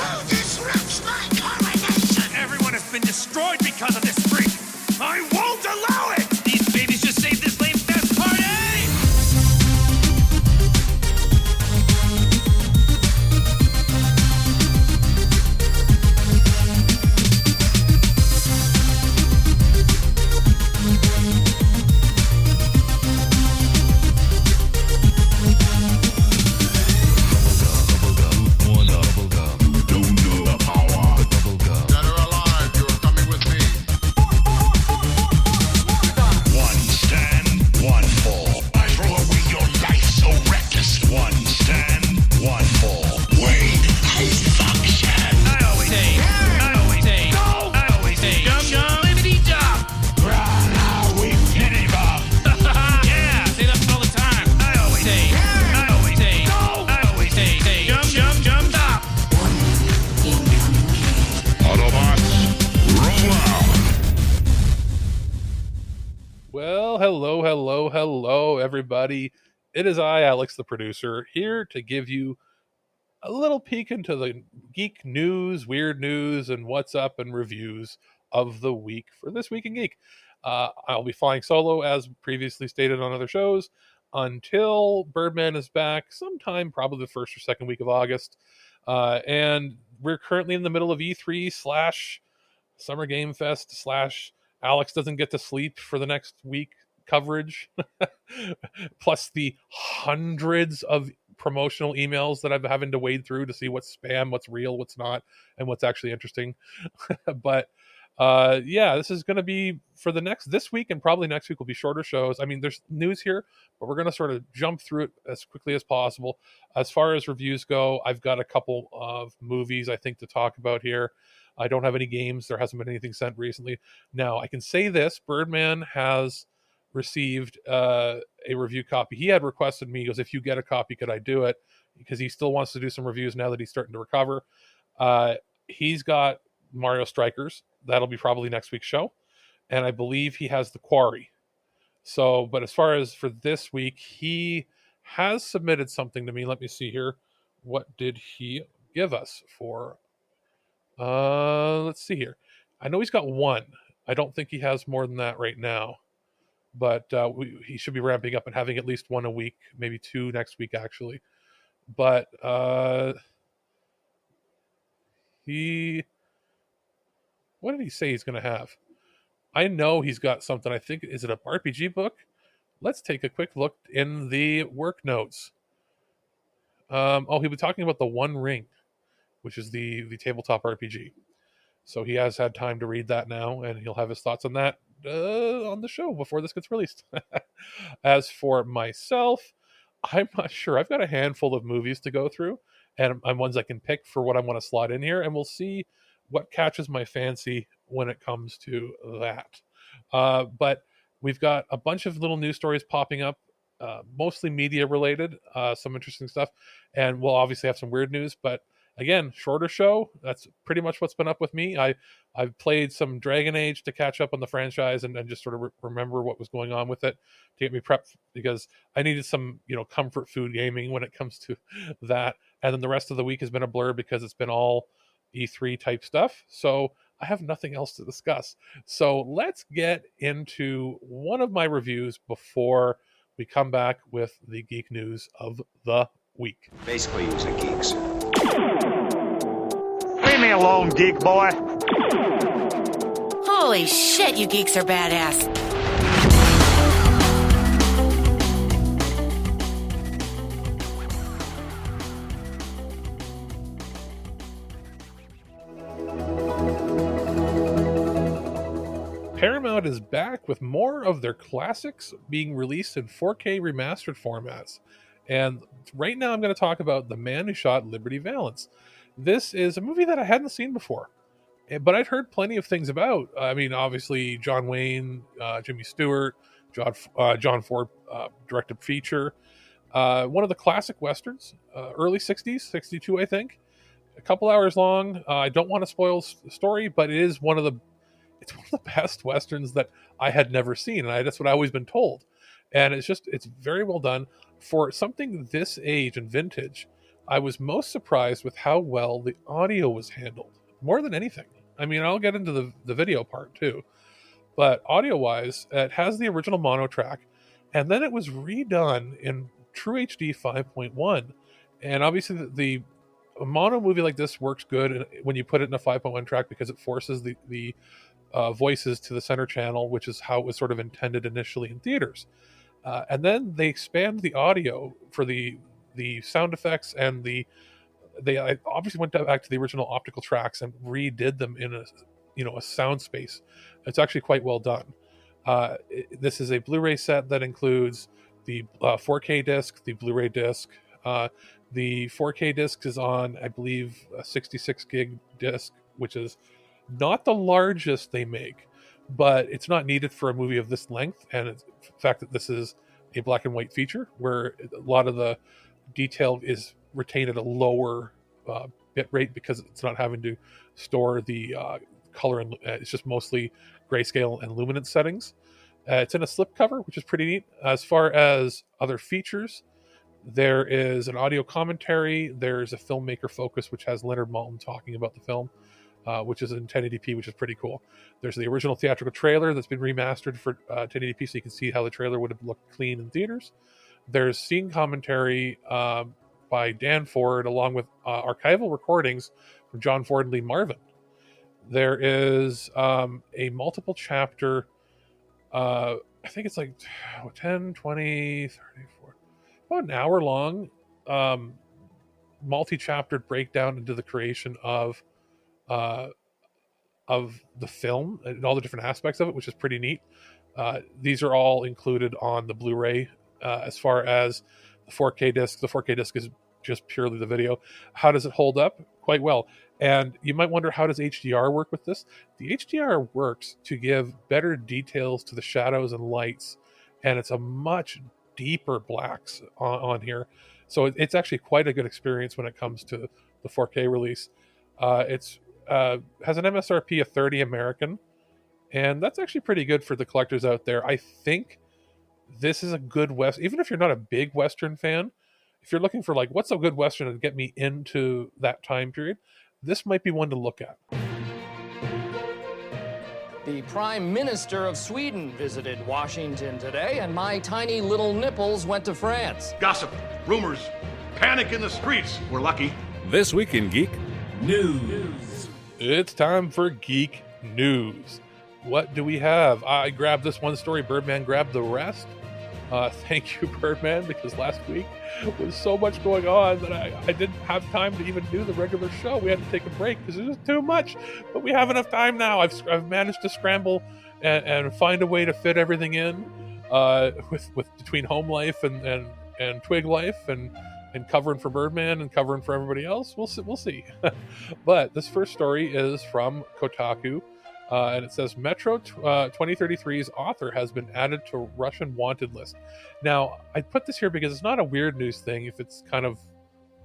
Who disrupts my coronation? Everyone has been destroyed because of this freak. I won't allow it! These babies just saved this lame fest party! Hello, everybody. It is I, Alex, the producer, here to give you a little peek into the geek news, weird news, and what's up and reviews of the week for This Week in Geek. I'll be flying solo, as previously stated on other shows, until Birdman is back sometime, probably the first or second week of August. And we're currently in the middle of E3 / Summer Game Fest / Alex doesn't get to sleep for the next week coverage, plus the hundreds of promotional emails that I'm having to wade through to see what's spam, what's real, what's not, and what's actually interesting. But yeah, this is going to be for this week, and probably next week will be shorter shows. I mean, there's news here, but we're going to sort of jump through it as quickly as possible. As far as reviews go, I've got a couple of movies I think to talk about here. I don't have any games. There hasn't been anything sent recently. Now, I can say this: Birdman has received a review copy. He had requested me, he goes, if you get a copy, could I do it? Because he still wants to do some reviews now that he's starting to recover. He's got Mario Strikers. That'll be probably next week's show. And I believe he has The Quarry. So, but as far as for this week, he has submitted something to me. Let me see here. What did he give us for? Let's see here. I know he's got one. I don't think he has more than that right now. But he should be ramping up and having at least one a week, maybe two next week, actually. But what did he say he's going to have? I know he's got something. I think, is it a RPG book? Let's take a quick look in the work notes. He'll be talking about The One Ring, which is the tabletop RPG. So he has had time to read that now, and he'll have his thoughts on that on the show before this gets released. As for myself, I'm not sure. I've got a handful of movies to go through, and I'm ones I can pick for what I want to slot in here, and we'll see what catches my fancy when it comes to that. But we've got a bunch of little news stories popping up, mostly media related, some interesting stuff, and we'll obviously have some weird news, but again, shorter show. That's pretty much what's been up with me. I've played some Dragon Age to catch up on the franchise and just sort of remember what was going on with it to get me prepped, because I needed some, comfort food gaming when it comes to that. And then the rest of the week has been a blur because it's been all E3 type stuff. So I have nothing else to discuss. So let's get into one of my reviews before we come back with the geek news of the week. Basically, he was a geeks. Leave me alone, geek boy. Holy shit, you geeks are badass. Paramount is back with more of their classics being released in 4K remastered formats. And right now I'm going to talk about The Man Who Shot Liberty Valance. This is a movie that I hadn't seen before, but I'd heard plenty of things about. I mean, obviously, John Wayne, Jimmy Stewart, John Ford directed feature. One of the classic Westerns, early 60s, 62, I think. A couple hours long. I don't want to spoil the story, but it's one of the best Westerns that I had never seen. And that's what I've always been told. And it's very well done for something this age and vintage. I was most surprised with how well the audio was handled, more than anything. I mean, I'll get into the video part too, but audio-wise, it has the original mono track, and then it was redone in True HD 5.1. And obviously, a mono movie like this works good when you put it in a 5.1 track because it forces the voices to the center channel, which is how it was sort of intended initially in theaters. And then they expand the audio for the sound effects, and they obviously went back to the original optical tracks and redid them in a sound space. It's actually quite well done. This is a Blu-ray set that includes the 4K disc, the Blu-ray disc. The 4K disc is on, I believe, a 66 gig disc, which is not the largest they make, but it's not needed for a movie of this length. And the fact that this is a black and white feature where a lot of the detail is retained at a lower bit rate because it's not having to store the color, and it's just mostly grayscale and luminance settings. It's in a slipcover, which is pretty neat. As far as other features, there is an audio commentary. There's a filmmaker focus, which has Leonard Maltin talking about the film, which is in 1080p, which is pretty cool. There's the original theatrical trailer that's been remastered for 1080p, so you can see how the trailer would have looked clean in theaters. There's scene commentary by Dan Ford, along with archival recordings from John Ford and Lee Marvin. There is a multiple chapter, I think it's like 10, 20, 30, 40, about an hour long, multi-chaptered breakdown into the creation of the film and all the different aspects of it, which is pretty neat. These are all included on the Blu-ray. As far as the 4K disc is just purely the video. How does it hold up? Quite well. And you might wonder, how does HDR work with this? The HDR works to give better details to the shadows and lights, and it's a much deeper blacks on here. So it's actually quite a good experience when it comes to the 4K release. It's has an MSRP of $30 American, and that's actually pretty good for the collectors out there. I think this is a good West, even if you're not a big Western fan. If you're looking for like, what's a good Western to get me into that time period, this might be one to look at. The Prime Minister of Sweden visited Washington today, and my tiny little nipples went to France. Gossip, rumors, panic in the streets. We're lucky. This Week in Geek. News. It's time for Geek News. What do we have? I grabbed this one story. Birdman grabbed the rest. Thank you, Birdman, because last week was so much going on that I didn't have time to even do the regular show. We had to take a break because it was too much. But we have enough time now. I've managed to scramble and find a way to fit everything in with between home life and Twig life and covering for Birdman and covering for everybody else. We'll see. But this first story is from Kotaku. And it says Metro 2033's author has been added to Russian wanted list. Now, I put this here because it's not a weird news thing if it's kind of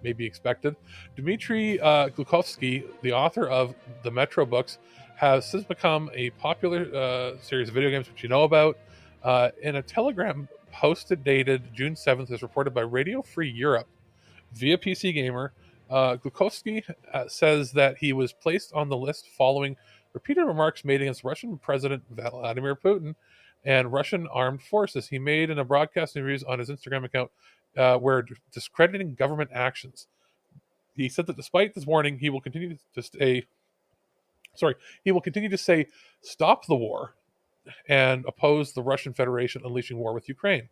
maybe expected. Dmitry Glukovsky, the author of the Metro books, has since become a popular series of video games which you know about. In a telegram posted dated June 7th, as reported by Radio Free Europe via PC Gamer, Glukovsky says that he was placed on the list following repeated remarks made against Russian President Vladimir Putin and Russian armed forces. He made in a broadcast interviews on his Instagram account where discrediting government actions. He said that despite this warning, he will continue to say stop the war and oppose the Russian Federation unleashing war with Ukraine.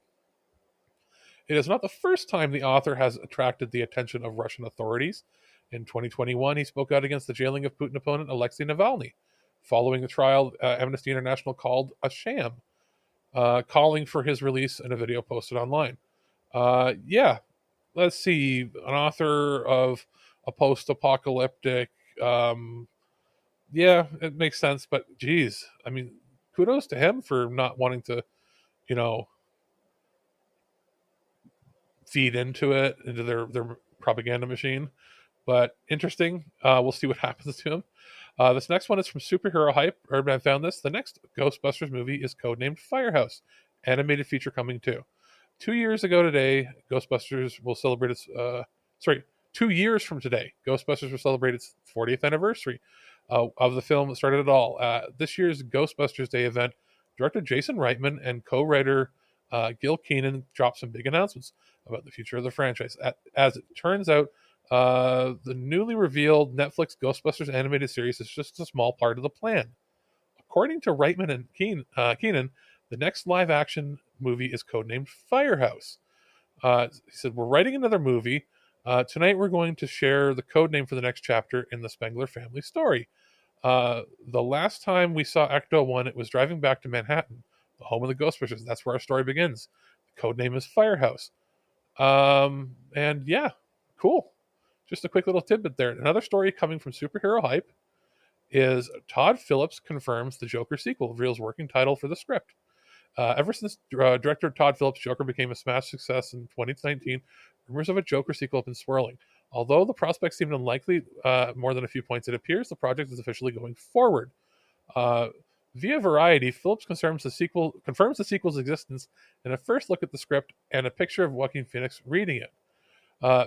It is not the first time the author has attracted the attention of Russian authorities. In 2021, he spoke out against the jailing of Putin opponent Alexei Navalny. Following the trial, Amnesty International called a sham, calling for his release in a video posted online. Let's see. An author of a post-apocalyptic, it makes sense, but geez, I mean, kudos to him for not wanting to, feed into their propaganda machine. But interesting. We'll see what happens to him. This next one is from Superhero Hype. Birdman found this. The next Ghostbusters movie is codenamed Firehouse. Animated feature coming too. 2 years ago today, Ghostbusters will celebrate its... 2 years from today, Ghostbusters will celebrate its 40th anniversary of the film that started it all. This year's Ghostbusters Day event, director Jason Reitman and co-writer Gil Keenan dropped some big announcements about the future of the franchise. As it turns out, the newly revealed Netflix Ghostbusters animated series is just a small part of the plan. According to Reitman and Keenan, the next live-action movie is codenamed Firehouse. He said, "We're writing another movie. Tonight we're going to share the code name for the next chapter in the Spengler family story. The last time we saw Ecto 1, it was driving back to Manhattan, the home of the Ghostbusters. That's where our story begins. The code name is Firehouse." And yeah, cool. Just a quick little tidbit there. Another story coming from Superhero Hype is Todd Phillips confirms the Joker sequel, reveals working title for the script. Ever since director Todd Phillips' Joker became a smash success in 2019, rumors of a Joker sequel have been swirling. Although the prospects seem unlikely more than a few points, it appears the project is officially going forward. Via Variety, Phillips confirms the sequel's existence in a first look at the script and a picture of Joaquin Phoenix reading it.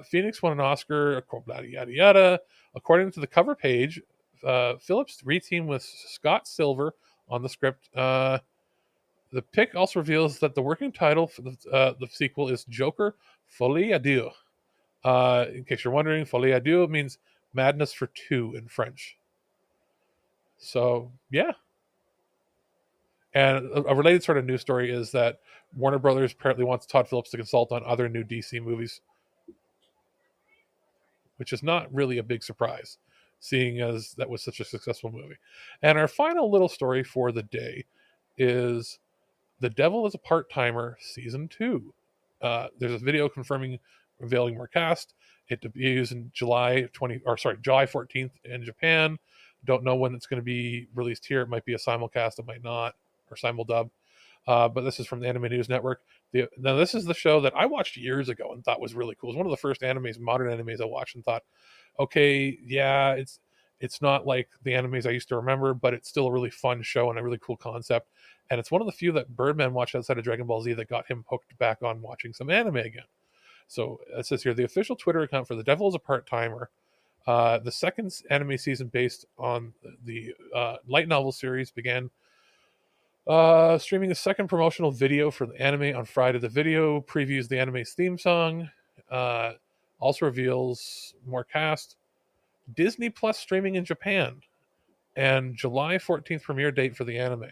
Phoenix won an Oscar, yada yada. According to the cover page, Phillips reteamed with Scott Silver on the script. The pic also reveals that the working title for the sequel is Joker Folie à Deux. In case you're wondering, Folie à Deux means madness for two in French. So, yeah. And a related sort of news story is that Warner Brothers apparently wants Todd Phillips to consult on other new DC movies, which is not really a big surprise, seeing as that was such a successful movie. And our final little story for the day is The Devil is a Part-Timer Season 2. There's a video revealing more cast. It debuts in July 14th in Japan. Don't know when it's going to be released here. It might be a simulcast, it might not, or simuldub. But this is from the Anime News Network. Now, this is the show that I watched years ago and thought was really cool. It was one of the first modern animes I watched and thought, okay, yeah, it's not like the animes I used to remember, but it's still a really fun show and a really cool concept. And it's one of the few that Birdman watched outside of Dragon Ball Z that got him hooked back on watching some anime again. So it says here, the official Twitter account for The Devil is a Part-Timer. The second anime season based on the light novel series began streaming a second promotional video for the anime on Friday. The video previews the anime's theme song, also reveals more cast, Disney Plus streaming in Japan, and July 14th premiere date for the anime.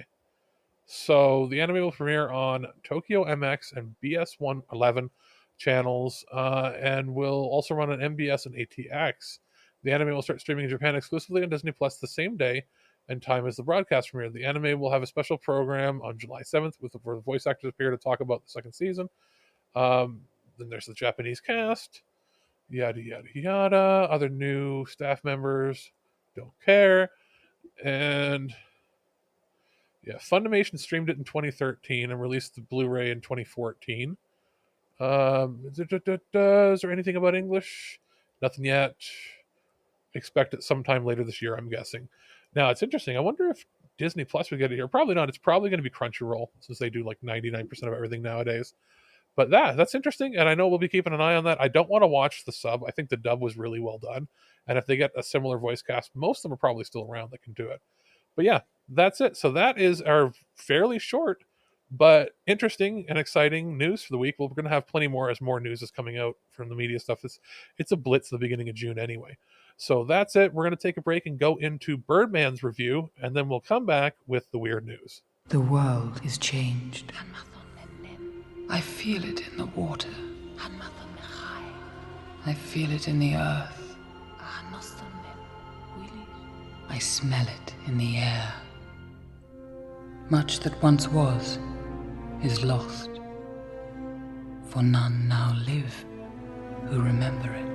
So the anime will premiere on Tokyo MX and BS111 channels, and will also run on MBS and ATX. The anime will start streaming in Japan exclusively on Disney Plus the same day and time as the broadcast premiere. The anime will have a special program on July 7th where the voice actors appear to talk about the second season. Then there's the Japanese cast, yada, yada, yada. Other new staff members, don't care. And yeah, Funimation streamed it in 2013 and released the Blu-ray in 2014. Is there anything about English? Nothing yet. Expect it sometime later this year, I'm guessing. Now, it's interesting. I wonder if Disney Plus would get it here. Probably not. It's probably going to be Crunchyroll, since they do like 99% of everything nowadays. But that's interesting, and I know we'll be keeping an eye on that. I don't want to watch the sub. I think the dub was really well done. And if they get a similar voice cast, most of them are probably still around that can do it. But yeah, that's it. So that is our fairly short but interesting and exciting news for the week. We're going to have plenty more as more news is coming out from the media stuff. It's a blitz at the beginning of June anyway. So that's it. We're going to take a break and go into Birdman's review, and then we'll come back with the weird news. The world is changed. I feel it in the water. I feel it in the earth. I smell it in the air. Much that once was is lost, for none now live who remember it.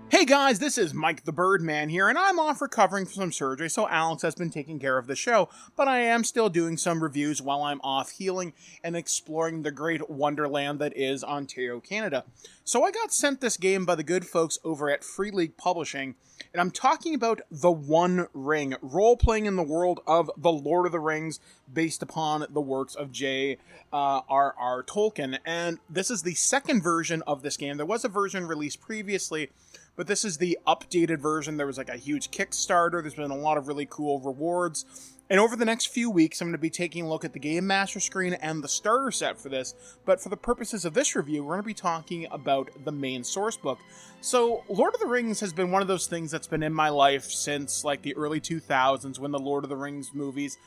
Hey guys, this is Mike the Birdman here, and I'm off recovering from some surgery, so Alex has been taking care of the show, but I am still doing some reviews while I'm off healing and exploring the great wonderland that is Ontario, Canada. So I got sent this game by the good folks over at Free League Publishing, and I'm talking about The One Ring, role-playing in the world of The Lord of the Rings, based upon the works of J.R.R. Tolkien, and this is the second version of this game. There was a version released previously, but this is the updated version. There was like a huge Kickstarter. There's been a lot of really cool rewards. And over the next few weeks, I'm going to be taking a look at the Game Master screen and the starter set for this. But for the purposes of this review, we're going to be talking about the main source book. So Lord of the Rings has been one of those things that's been in my life since like the early 2000s when the Lord of the Rings movies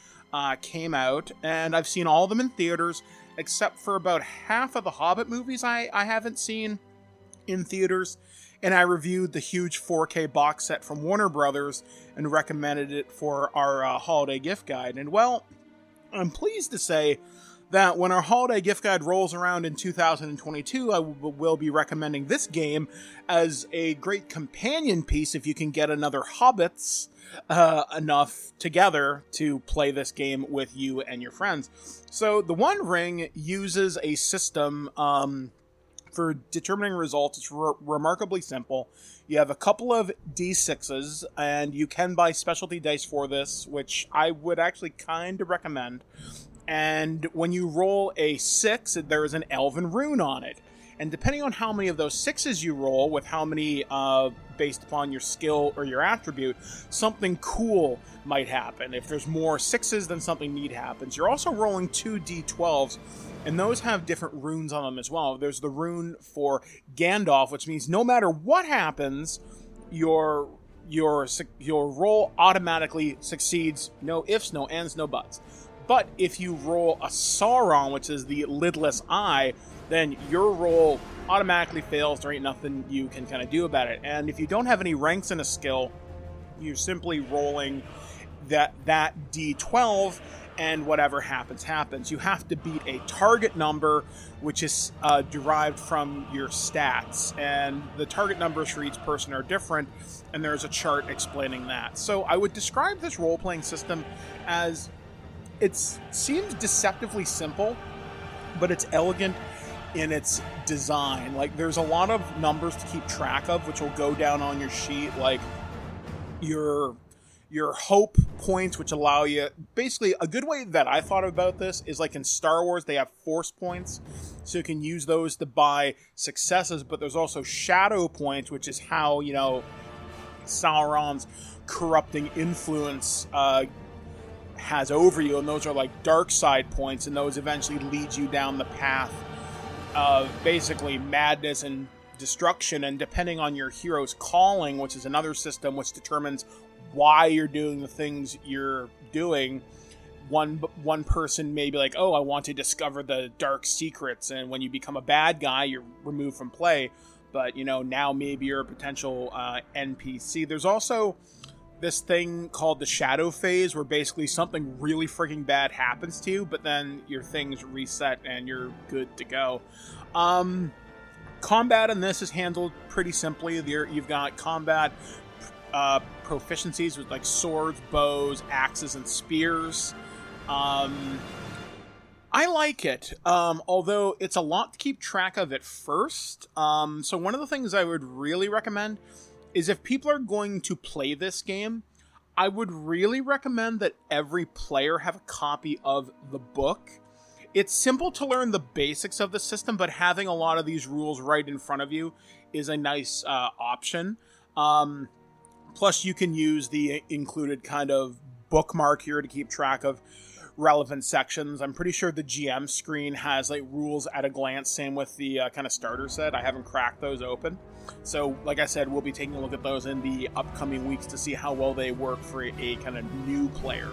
came out. And I've seen all of them in theaters, except for about half of the Hobbit movies I haven't seen in theaters. And I reviewed the huge 4K box set from Warner Brothers and recommended it for our holiday gift guide. And well, I'm pleased to say that when our holiday gift guide rolls around in 2022, I will be recommending this game as a great companion piece if you can get another Hobbits enough together to play this game with you and your friends. So the One Ring uses a system for determining results. It's remarkably simple. You have a couple of D6s, and you can buy specialty dice for this, which I would actually kind of recommend. And when you roll a 6, there is an elven rune on it. And depending on how many of those 6s you roll, with how many based upon your skill or your attribute, something cool might happen. If there's more 6s, then something neat happens. You're also rolling 2 D12s, and those have different runes on them as well. There's the rune for Gandalf, which means no matter what happens, your roll automatically succeeds. No ifs, no ands, no buts. But if you roll a Sauron, which is the lidless eye, then your roll automatically fails. There ain't nothing you can kind of do about it. And if you don't have any ranks in a skill, you're simply rolling that D12, and whatever happens, happens. You have to beat a target number, which is derived from your stats. And the target numbers for each person are different, and there's a chart explaining that. So I would describe this role-playing system as it seems deceptively simple, but it's elegant in its design. Like, there's a lot of numbers to keep track of, which will go down on your sheet, like your hope points, which allow you... Basically, a good way that I thought about this is like in Star Wars, they have force points, so you can use those to buy successes, but there's also shadow points, which is how, you know, Sauron's corrupting influence has over you, and those are like dark side points, and those eventually lead you down the path of basically madness and destruction. And depending on your hero's calling, which is another system which determines why you're doing the things you're doing, one person may be like, oh, I want to discover the dark secrets, and when you become a bad guy, you're removed from play. But, you know, now maybe you're a potential NPC. There's also this thing called the shadow phase, where basically something really freaking bad happens to you, but then your things reset and you're good to go. Combat in this is handled pretty simply. You've got combat proficiencies with like swords, bows, axes, and spears. I like it, although it's a lot to keep track of at first. So one of the things I would really recommend is if people are going to play this game, I would really recommend that every player have a copy of the book. It's simple to learn the basics of the system, but having a lot of these rules right in front of you is a nice option. Plus, you can use the included kind of bookmark here to keep track of relevant sections. I'm pretty sure the GM screen has like rules at a glance, same with the kind of starter set. I haven't cracked those open. So, like I said, we'll be taking a look at those in the upcoming weeks to see how well they work for a kind of new player.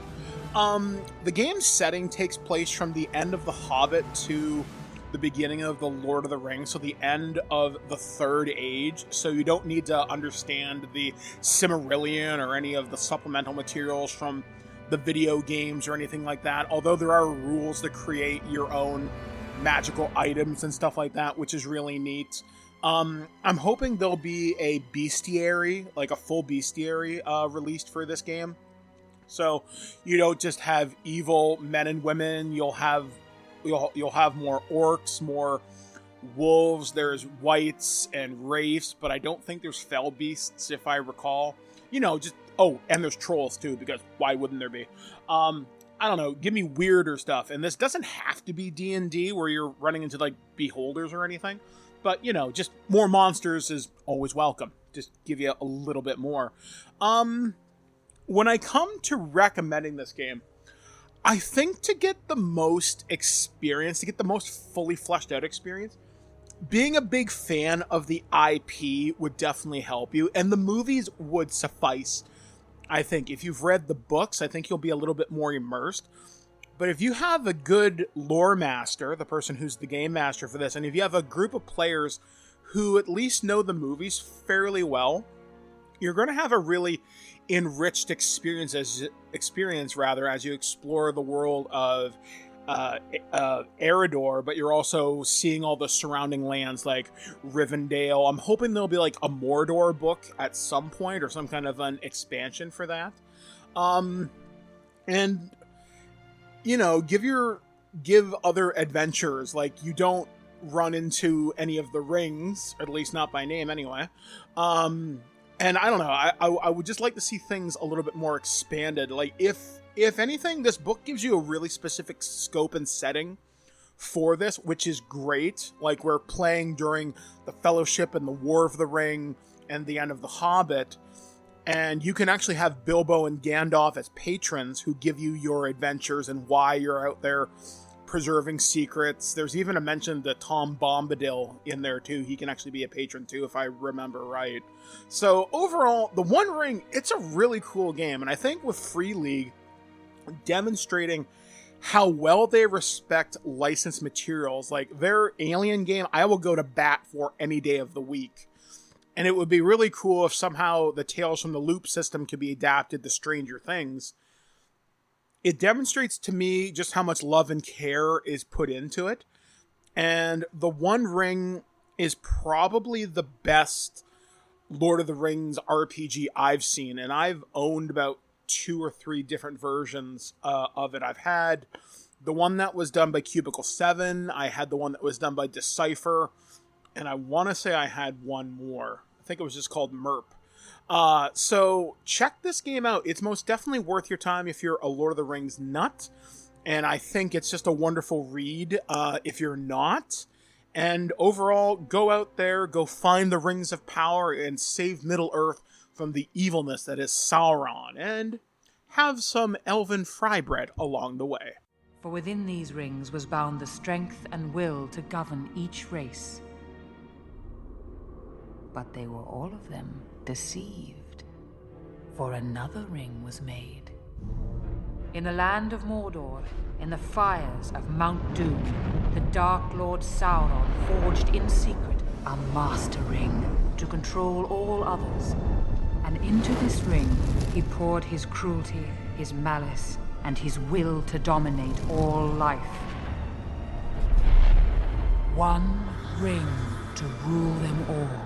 The game's setting takes place from the end of The Hobbit to the beginning of The Lord of the Rings, so the end of the Third Age, so you don't need to understand the Silmarillion or any of the supplemental materials from the video games or anything like that, although there are rules to create your own magical items and stuff like that, which is really neat. I'm hoping there'll be a bestiary, like a full bestiary, released for this game. So you don't just have evil men and women, you'll have more orcs, more wolves, there's wights and wraiths, but I don't think there's fell beasts, if I recall. You know, just... Oh, and there's trolls too, because why wouldn't there be? I don't know, give me weirder stuff. And this doesn't have to be D&D, where you're running into, like, beholders or anything. But, you know, just more monsters is always welcome. just give you a little bit more. When I come to recommending this game, I think to get the most experience, to get the most fully fleshed out experience, being a big fan of the IP would definitely help you, and the movies would suffice. I think if you've read the books, I think you'll be a little bit more immersed. But if you have a good lore master, the person who's the game master for this, and if you have a group of players who at least know the movies fairly well, you're going to have a really enriched experience as you explore the world of Eridor, but you're also seeing all the surrounding lands like Rivendell. I'm hoping there'll be like a Mordor book at some point or some kind of an expansion for that. And you know, give other adventures, like you don't run into any of the rings, at least not by name anyway. And I don't know, I would just like to see things a little bit more expanded. Like, if anything, this book gives you a really specific scope and setting for this, which is great. Like, we're playing during the Fellowship and the War of the Ring and the end of The Hobbit, and you can actually have Bilbo and Gandalf as patrons who give you your adventures and why you're out there preserving secrets. There's even a mention to Tom Bombadil in there too. He can actually be a patron too, if I remember right. So overall, the One Ring, it's a really cool game, and I think with Free League demonstrating how well they respect licensed materials, like their Alien game, I will go to bat for any day of the week. And it would be really cool if somehow the Tales from the Loop system could be adapted to Stranger Things. It demonstrates to me just how much love and care is put into it. And the One Ring is probably the best Lord of the Rings RPG I've seen. And I've owned about 2 or 3 different versions of it. I've had the one that was done by Cubicle 7. I had the one that was done by Decipher. And I want to say I had one more. I think it was just called Merp. So check this game out. It's most definitely worth your time if you're a Lord of the Rings nut. And I think it's just a wonderful read if you're not. And overall, go out there, go find the Rings of Power and save Middle-earth from the evilness that is Sauron. And have some elven fry bread along the way. For within these rings was bound the strength and will to govern each race. But they were all of them deceived, for another ring was made. In the land of Mordor, in the fires of Mount Doom, the Dark Lord Sauron forged in secret a master ring to control all others. And into this ring he poured his cruelty, his malice, and his will to dominate all life. One ring to rule them all.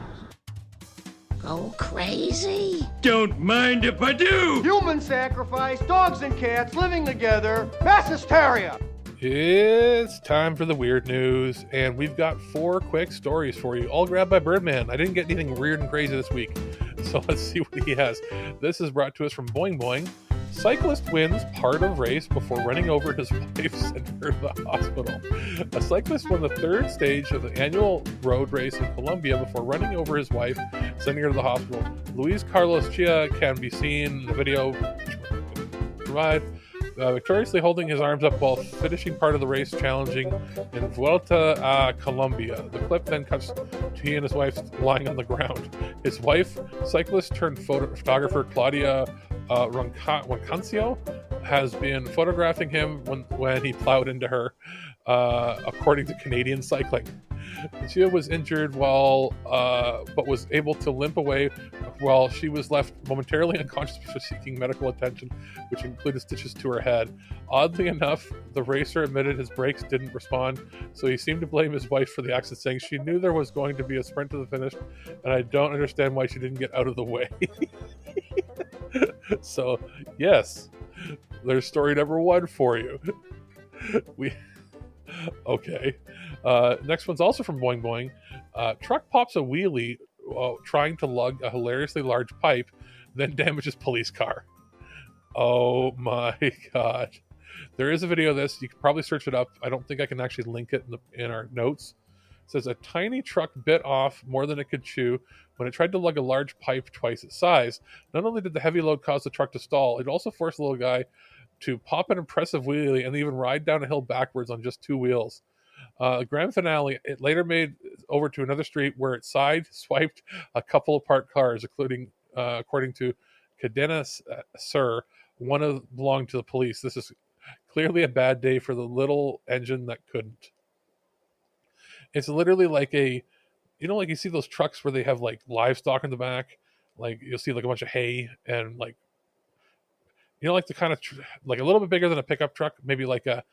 Go crazy? Don't mind if I do! Human sacrifice, dogs and cats living together, mass hysteria! It's time for the weird news, and we've got 4 quick stories for you, all grabbed by Birdman. I didn't get anything weird and crazy this week, so let's see what he has. This is brought to us from Boing Boing. Cyclist wins part of race before running over his wife, sending her to the hospital. A cyclist won the 3rd stage of the annual road race in Colombia before running over his wife, sending her to the hospital. Luis Carlos Chia can be seen in the video victoriously holding his arms up while finishing part of the race, challenging in Vuelta a Colombia. The clip then cuts to he and his wife lying on the ground. His wife, cyclist turned photographer Claudia Roncancio, has been photographing him when he plowed into her, according to Canadian Cycling. Chia was injured but was able to limp away while she was left momentarily unconscious for seeking medical attention, which included stitches to her head. Oddly enough, the racer admitted his brakes didn't respond, so he seemed to blame his wife for the accident, saying she knew there was going to be a sprint to the finish, and I don't understand why she didn't get out of the way. So, yes, there's story number 1 for you. Okay. Next one's also from Boing Boing. Truck pops a wheelie while trying to lug a hilariously large pipe, then damages police car. Oh my god. There is a video of this. You can probably search it up. I don't think I can actually link it in our notes, says a tiny truck bit off more than it could chew when it tried to lug a large pipe twice its size. Not only did the heavy load cause the truck to stall, it also forced the little guy to pop an impressive wheelie and even ride down a hill backwards on just 2 wheels. Grand finale, it later made over to another street where it side-swiped a couple of parked cars, including, according to Cadena Sir, one belonged to the police. This is clearly a bad day for the little engine that couldn't. It's literally like like you see those trucks where they have like livestock in the back, like you'll see like a bunch of hay and like, like the kind of like a little bit bigger than a pickup truck, maybe like a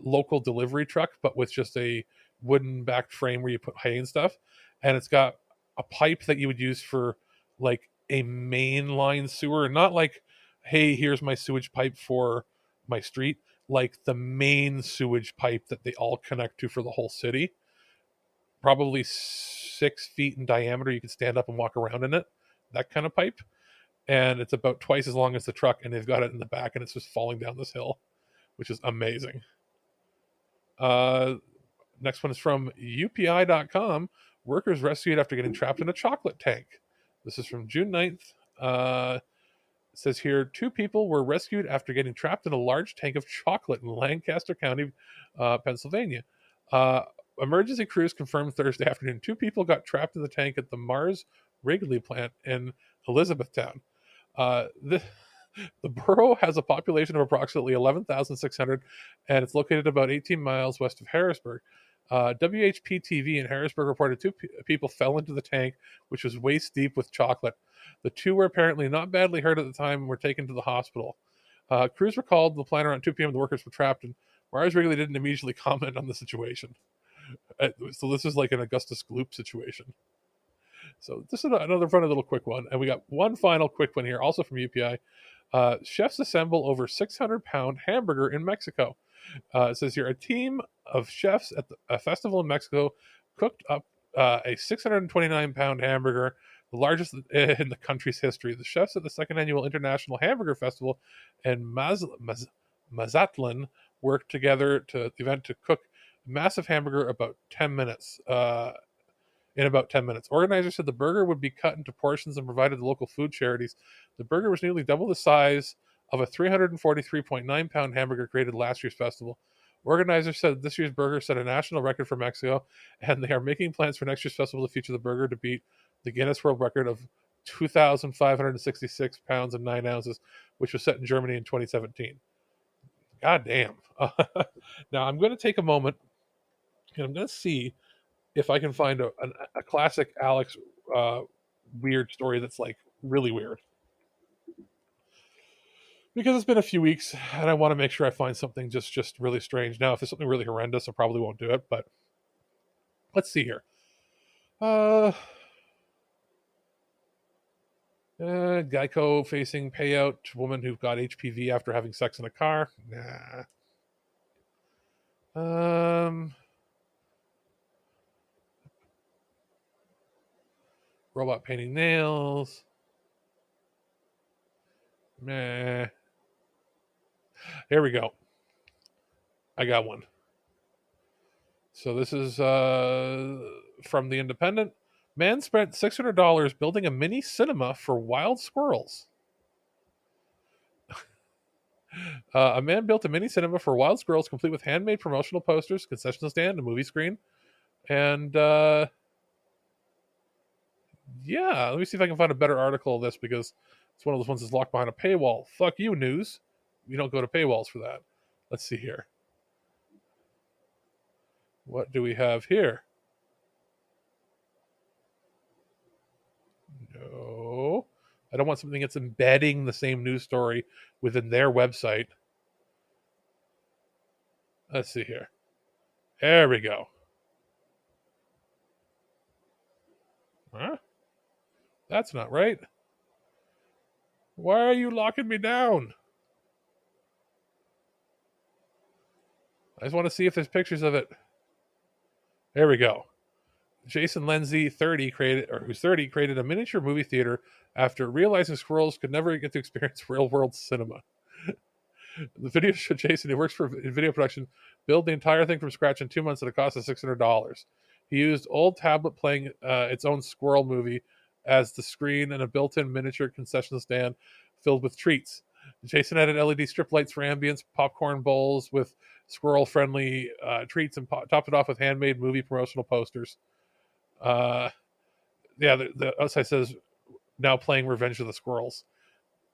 local delivery truck, but with just a wooden backed frame where you put hay and stuff. And it's got a pipe that you would use for like a mainline sewer, not like, hey, here's my sewage pipe for my street, like the main sewage pipe that they all connect to for the whole city. Probably 6 feet in diameter. You can stand up and walk around in it, that kind of pipe. And it's about twice as long as the truck, and they've got it in the back, and it's just falling down this hill, which is amazing. Next one is from UPI.com. Workers rescued after getting trapped in a chocolate tank. This is from June 9th. It says here, 2 people were rescued after getting trapped in a large tank of chocolate in Lancaster County, Pennsylvania. Emergency crews confirmed Thursday afternoon 2 people got trapped in the tank at the Mars Wrigley plant in Elizabethtown. The borough has a population of approximately 11,600, and it's located about 18 miles west of Harrisburg. WHP-TV in Harrisburg reported 2 people fell into the tank, which was waist deep with chocolate. The 2 were apparently not badly hurt at the time and were taken to the hospital. Crews were called to the plant around 2 p.m. The workers were trapped, and Mars Wrigley didn't immediately comment on the situation. So this is like an Augustus Gloop situation. So this is another funny little quick one. And we got one final quick one here, also from UPI. Chefs assemble over 600-pound hamburger in Mexico. It says here, a team of chefs at a festival in Mexico cooked up a 629-pound hamburger, the largest in the country's history. The chefs at the 2nd Annual International Hamburger Festival in Mazatlan worked together to the event to cook a massive hamburger in about 10 minutes. Organizers said the burger would be cut into portions and provided to local food charities. The burger was nearly double the size of a 343.9-pound hamburger created last year's festival. Organizers said this year's burger set a national record for Mexico, and they are making plans for next year's festival to feature the burger to beat the Guinness World Record of 2,566 pounds and 9 ounces, which was set in Germany in 2017. God damn. Now, I'm going to take a moment, and I'm going to see if I can find a classic Alex weird story that's like really weird. Because it's been a few weeks and I want to make sure I find something just really strange. Now, if it's something really horrendous, I probably won't do it, but let's see here. Geico facing payout to woman who got HPV after having sex in a car. Nah. Robot painting nails. Meh. Here we go. I got one. So this is from The Independent. Man spent $600 building a mini cinema for wild squirrels. A man built a mini cinema for wild squirrels, complete with handmade promotional posters, concession stand, a movie screen, and yeah, let me see if I can find a better article of this, because it's one of those ones that's locked behind a paywall. Fuck you, news. You don't go to paywalls for that. Let's see here. What do we have here? No. I don't want something that's embedding the same news story within their website. Let's see here. There we go. Huh? That's not right. Why are you locking me down? I just want to see if there's pictures of it. There we go. Jason Lindsay, who's 30, created a miniature movie theater after realizing squirrels could never get to experience real-world cinema. The video showed Jason, who works in video production, build the entire thing from scratch in 2 months at a cost of $600. He used old tablet playing its own squirrel movie as the screen and a built-in miniature concession stand filled with treats. Jason added LED strip lights for ambience, popcorn bowls with squirrel-friendly treats, and topped it off with handmade movie promotional posters. The outside says, now playing Revenge of the Squirrels.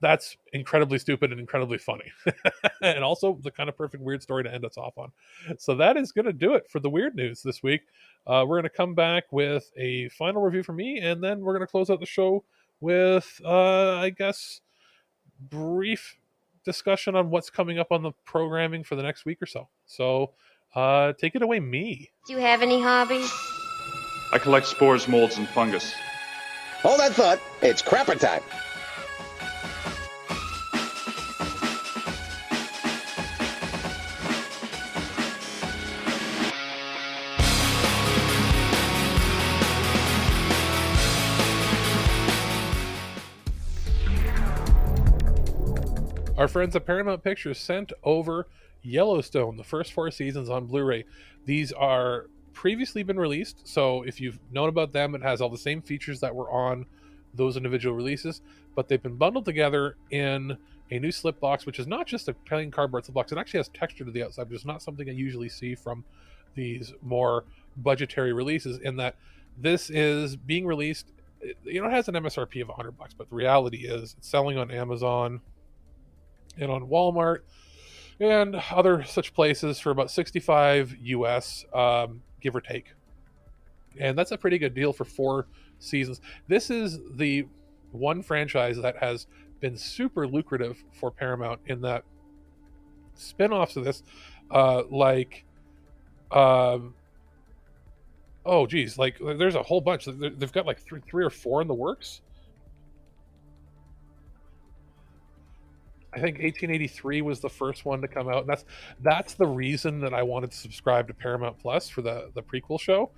That's incredibly stupid and incredibly funny. And also the kind of perfect weird story to end us off on. So that is going to do it for the weird news this week. We're going to come back with a final review from me, and then we're going to close out the show with, I guess, brief discussion on what's coming up on the programming for the next week or so. So take it away, me. Do you have any hobbies? I collect spores, molds, and fungus. Hold that thought. It's crapper time. Our friends at Paramount Pictures sent over Yellowstone, the first 4 seasons on Blu-ray. These are previously been released, so if you've known about them, it has all the same features that were on those individual releases, but they've been bundled together in a new slip box, which is not just a plain cardboard slip box. It actually has texture to the outside, which is not something I usually see from these more budgetary releases, in that this is being released, it has an MSRP of $100, but the reality is it's selling on Amazon and on Walmart and other such places for about $65 US, give or take. And that's a pretty good deal for 4 seasons. This is the one franchise that has been super lucrative for Paramount, in that spin-offs of this, like there's a whole bunch. They've got like three or 4 in the works. I think 1883 was the first one to come out. And that's the reason that I wanted to subscribe to Paramount Plus for the prequel show.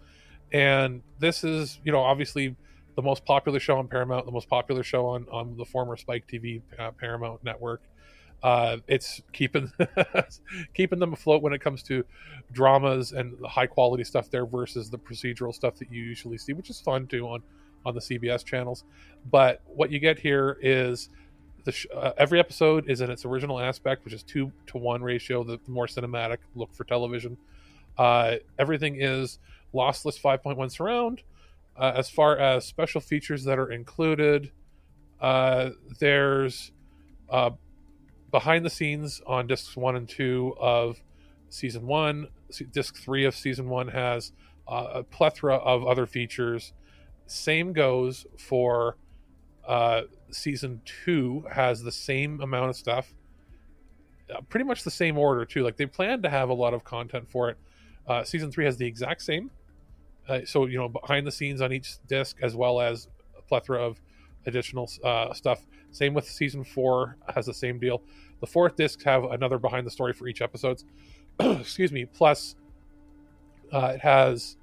And this is, obviously the most popular show on Paramount, the most popular show on the former Spike TV Paramount network. It's keeping them afloat when it comes to dramas and the high quality stuff there versus the procedural stuff that you usually see, which is fun too on the CBS channels. But what you get here is every episode is in its original aspect, which is 2-to-1 ratio, the more cinematic look for television. Everything is lossless 5.1 surround. As far as special features that are included, there's behind the scenes on discs 1 and 2 of season 1. Disc 3 of season 1 has a plethora of other features. Same goes for season 2, has the same amount of stuff, pretty much the same order too. Like, they plan to have a lot of content for it. Season 3 has the exact same, so behind the scenes on each disc, as well as a plethora of additional stuff. Same with season 4, has the same deal. The 4th disc have another behind the story for each episode. Excuse me. Plus it has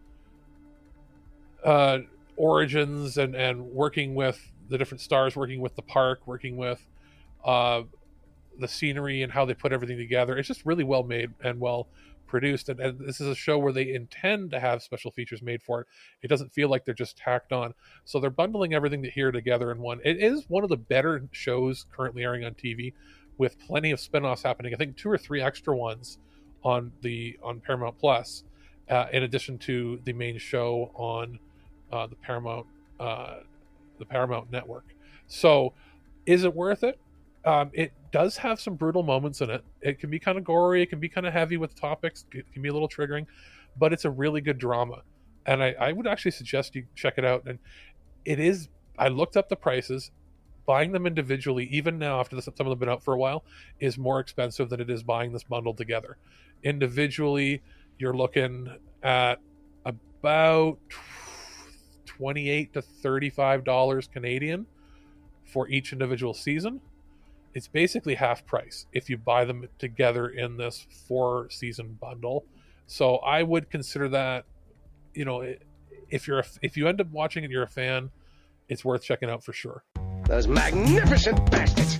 origins and working with the different stars, working with the park, working with the scenery and how they put everything together. It's just really well made and well produced. And this is a show where they intend to have special features made for it. It doesn't feel like they're just tacked on. So they're bundling everything here together in one. It is one of the better shows currently airing on TV, with plenty of spinoffs happening. I think 2 or 3 extra ones on Paramount Plus, in addition to the main show on the Paramount network. So is it worth it? It does have some brutal moments in it. It can be kind of gory. It can be kind of heavy with topics. It can be a little triggering, but it's a really good drama. And I would actually suggest you check it out. And it is, I looked up the prices. Buying them individually, even now after some of them have been out for a while, is more expensive than it is buying this bundled together. Individually, you're looking at about $28 to $35 Canadian for each individual season. It's basically half price if you buy them together in this 4-season bundle. So I would consider that, if you end up watching it and you're a fan, it's worth checking out for sure. Those magnificent bastards.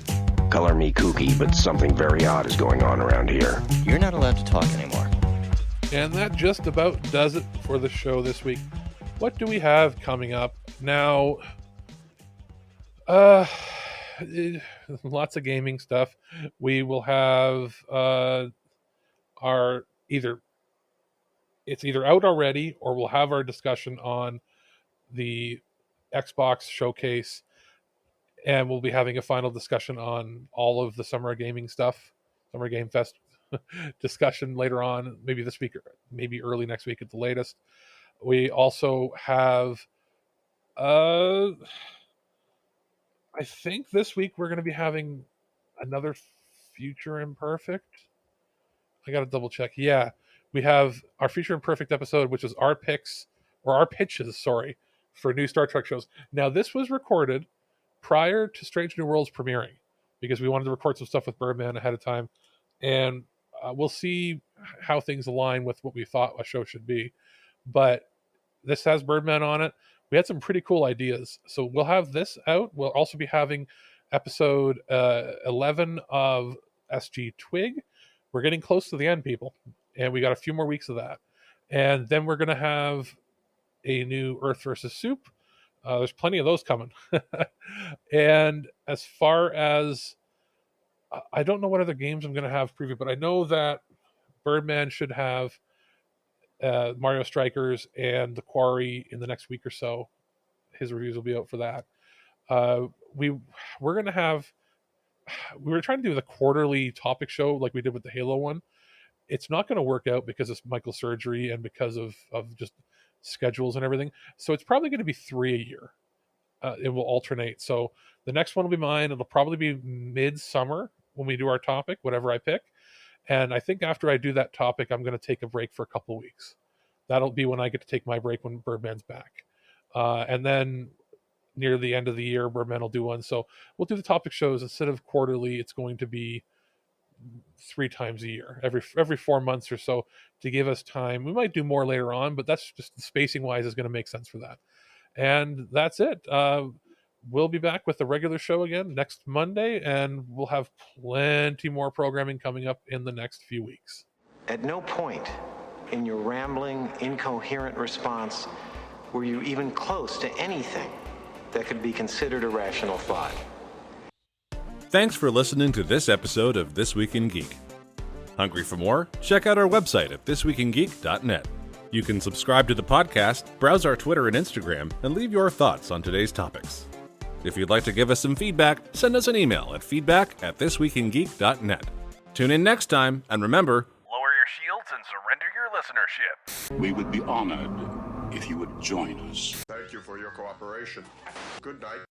Color me kooky, but something very odd is going on around here. You're not allowed to talk anymore. And that just about does it for the show this week. What do we have coming up? Now, lots of gaming stuff. We will have it's either out already or we'll have our discussion on the Xbox showcase, and we'll be having a final discussion on all of the Summer Gaming stuff, Summer Game Fest discussion later on, maybe this week or maybe early next week at the latest. We also have I think this week we're going to be having another Future Imperfect. I got to double check. Yeah, we have our Future Imperfect episode, which is our pitches, for new Star Trek shows. Now, this was recorded prior to Strange New Worlds premiering because we wanted to record some stuff with Birdman ahead of time, and we'll see how things align with what we thought a show should be. But this has Birdman on it. We had some pretty cool ideas. So we'll have this out. We'll also be having episode 11 of SG TWIG. We're getting close to the end, people. And we got a few more weeks of that. And then we're going to have a new Earth versus Soup. There's plenty of those coming. And as far as... I don't know what other games I'm going to have preview, but I know that Birdman should have Mario Strikers and The Quarry in the next week or so. His reviews will be out for that. We were trying to do the quarterly topic show like we did with the Halo one. It's not going to work out because it's Michael's surgery and because of just schedules and everything. So it's probably going to be 3 a year. It will alternate. So the next one will be mine. It'll probably be mid-summer when we do our topic, whatever I pick. And I think after I do that topic, I'm going to take a break for a couple of weeks. That'll be when I get to take my break when Birdman's back. And then near the end of the year, Birdman will do one. So we'll do the topic shows instead of quarterly. It's going to be 3 times a year, every 4 months or so, to give us time. We might do more later on, but that's just spacing wise is going to make sense for that. And that's it. We'll be back with the regular show again next Monday, and we'll have plenty more programming coming up in the next few weeks. At no point in your rambling, incoherent response were you even close to anything that could be considered a rational thought. Thanks for listening to this episode of This Week in Geek. Hungry for more? Check out our website at thisweekingeek.net. You can subscribe to the podcast, browse our Twitter and Instagram, and leave your thoughts on today's topics. If you'd like to give us some feedback, send us an email at feedback@thisweekingeek.net. Tune in next time, and remember, lower your shields and surrender your listenership. We would be honored if you would join us. Thank you for your cooperation. Good night.